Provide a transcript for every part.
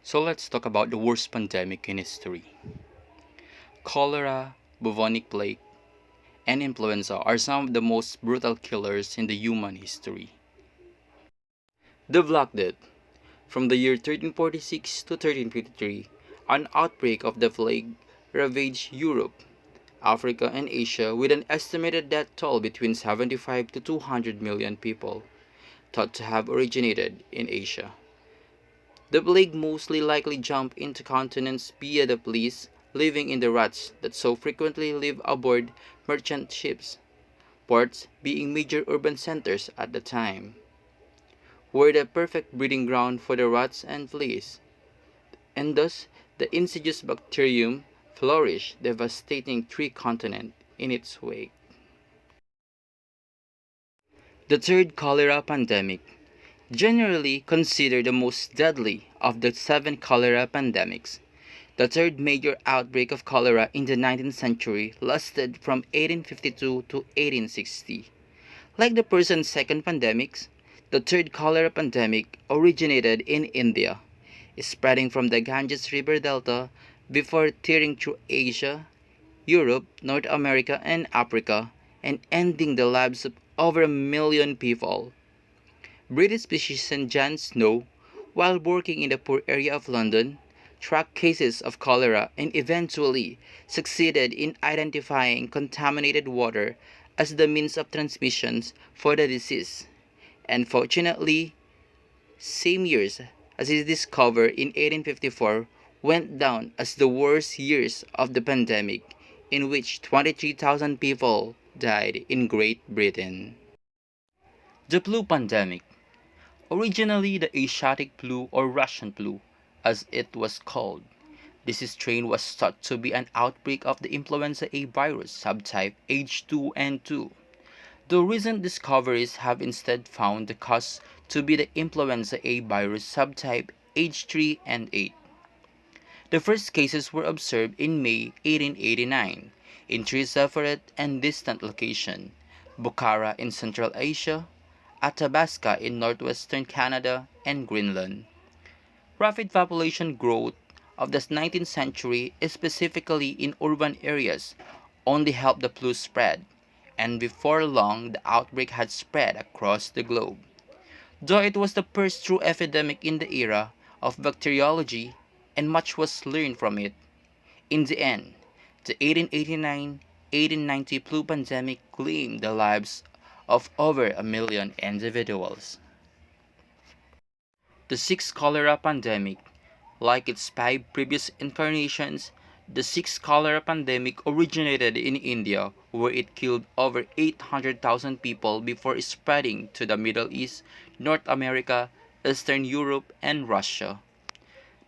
So let's talk about the worst pandemic in history. Cholera, bubonic plague, and influenza are some of the most brutal killers in the human history. The Black Death. From the year 1346 to 1353, an outbreak of the plague ravaged Europe, Africa, and Asia with an estimated death toll between 75 to 200 million people, thought to have originated in Asia. The plague mostly likely jumped into continents via the fleas living in the ruts that so frequently live aboard merchant ships, ports being major urban centers at the time, were the perfect breeding ground for the rats and fleas, and thus the insidious bacterium flourished, devastating three continents in its wake. The third cholera pandemic, generally considered the most deadly of the seven cholera pandemics. The third major outbreak of cholera in the 19th century lasted from 1852 to 1860. Like the first and second pandemics, the third cholera pandemic originated in India, spreading from the Ganges River Delta before tearing through Asia, Europe, North America, and Africa, and ending the lives of over a million people. British physician John Snow, while working in the poor area of London, tracked cases of cholera and eventually succeeded in identifying contaminated water as the means of transmission for the disease. And fortunately, same years as his discovery in 1854 went down as the worst years of the pandemic, in which 23,000 people died in Great Britain. The flu pandemic. Originally the Asiatic flu or Russian flu, as it was called. This strain was thought to be an outbreak of the influenza A virus subtype H2N2. Though recent discoveries have instead found the cause to be the influenza A virus subtype H3 and 8. The first cases were observed in May 1889 in three separate and distant locations: Bukhara in Central Asia, Athabasca in northwestern Canada, and Greenland. Rapid population growth of the 19th century, specifically in urban areas, only helped the flu spread, and before long the outbreak had spread across the globe. Though it was the first true epidemic in the era of bacteriology, and much was learned from it, in the end, the 1889-1890 flu pandemic claimed the lives of over a million individuals. The sixth cholera pandemic. Like its five previous incarnations, the sixth cholera pandemic originated in India, where it killed over 800,000 people before spreading to the Middle East, North America, Eastern Europe, and Russia.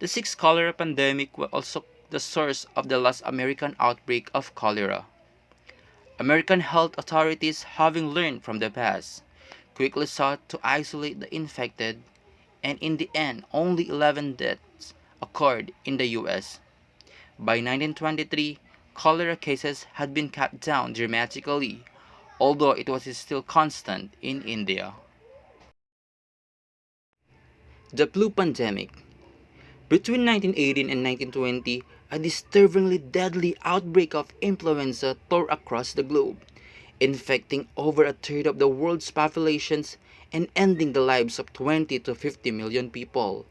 The sixth cholera pandemic was also the source of the last American outbreak of cholera. American health authorities, having learned from the past, quickly sought to isolate the infected, and in the end, only 11 deaths occurred in the US. By 1923, cholera cases had been cut down dramatically, although it was still constant in India. The flu pandemic. Between 1918 and 1920, a disturbingly deadly outbreak of influenza tore across the globe, infecting over a third of the world's populations and ending the lives of 20 to 50 million people.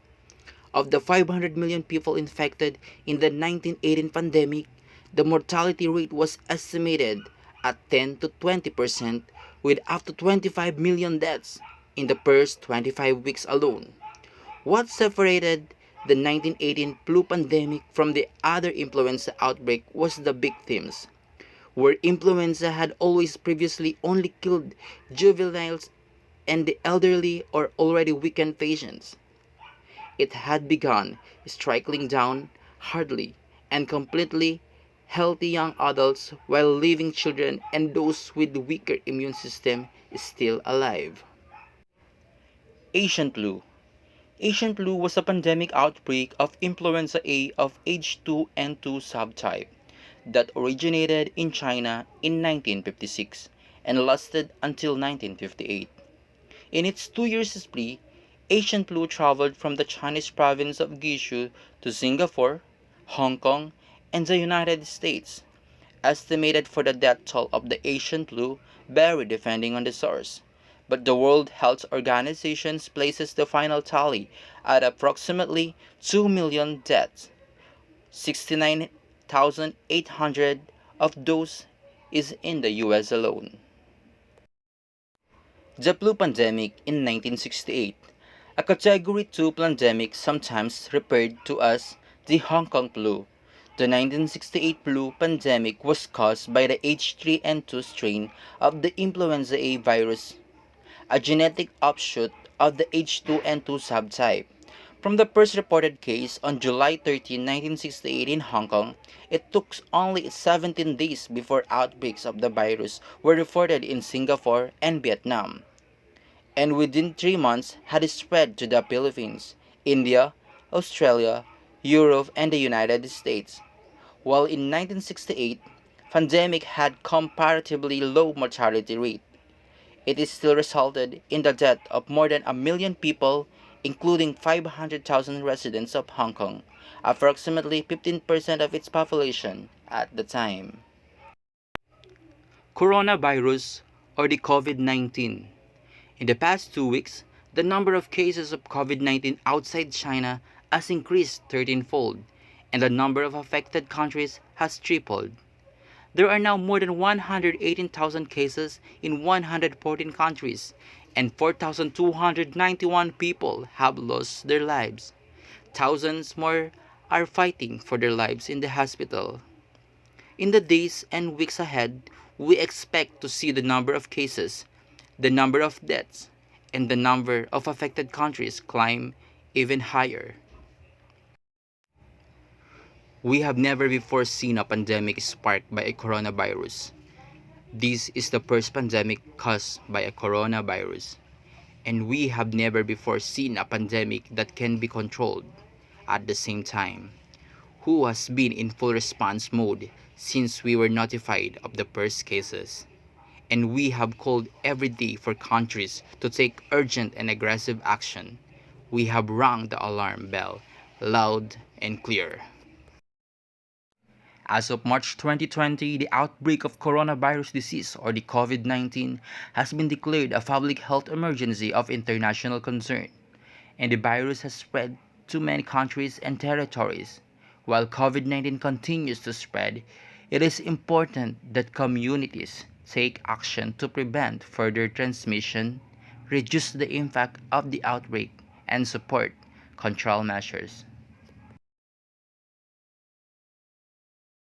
Of the 500 million people infected in the 1918 pandemic, the mortality rate was estimated at 10 to 20%, with up to 25 million deaths in the first 25 weeks alone. What separated the 1918 flu pandemic from the other influenza outbreak was the victims. Where influenza had always previously only killed juveniles and the elderly or already weakened patients, it had begun striking down hardly and completely healthy young adults, while leaving children and those with weaker immune system still alive. Asian flu. Asian flu was a pandemic outbreak of influenza A of H2N2 subtype that originated in China in 1956 and lasted until 1958. In its 2 years spree, Asian flu traveled from the Chinese province of Guizhou to Singapore, Hong Kong, and the United States. Estimated for the death toll of the Asian flu vary depending on the source, but the World Health Organization places the final tally at approximately 2 million deaths. 69,800 of those is in the US alone. The flu pandemic in 1968, a Category 2 pandemic sometimes referred to as the Hong Kong flu. The 1968 flu pandemic was caused by the H3N2 strain of the influenza A virus, a genetic offshoot of the H2N2 subtype. From the first reported case on July 13, 1968 in Hong Kong, it took only 17 days before outbreaks of the virus were reported in Singapore and Vietnam, and within 3 months had spread to the Philippines, India, Australia, Europe, and the United States. While in 1968, pandemic had comparatively low mortality rate, it is still resulted in the death of more than a million people, including 500,000 residents of Hong Kong, approximately 15% of its population at the time. Coronavirus, or the COVID-19. In the past 2 weeks, the number of cases of COVID-19 outside China has increased 13-fold, and the number of affected countries has tripled. There are now more than 118,000 cases in 114 countries, and 4,291 people have lost their lives. Thousands more are fighting for their lives in the hospital. In the days and weeks ahead, we expect to see the number of cases, the number of deaths, and the number of affected countries climb even higher. We have never before seen a pandemic sparked by a coronavirus. This is the first pandemic caused by a coronavirus, and we have never before seen a pandemic that can be controlled at the same time. WHO has been in full response mode since we were notified of the first cases, and we have called every day for countries to take urgent and aggressive action. We have rung the alarm bell loud and clear. As of March 2020, the outbreak of coronavirus disease, or the COVID-19, has been declared a public health emergency of international concern, and the virus has spread to many countries and territories. While COVID-19 continues to spread, it is important that communities take action to prevent further transmission, reduce the impact of the outbreak, and support control measures.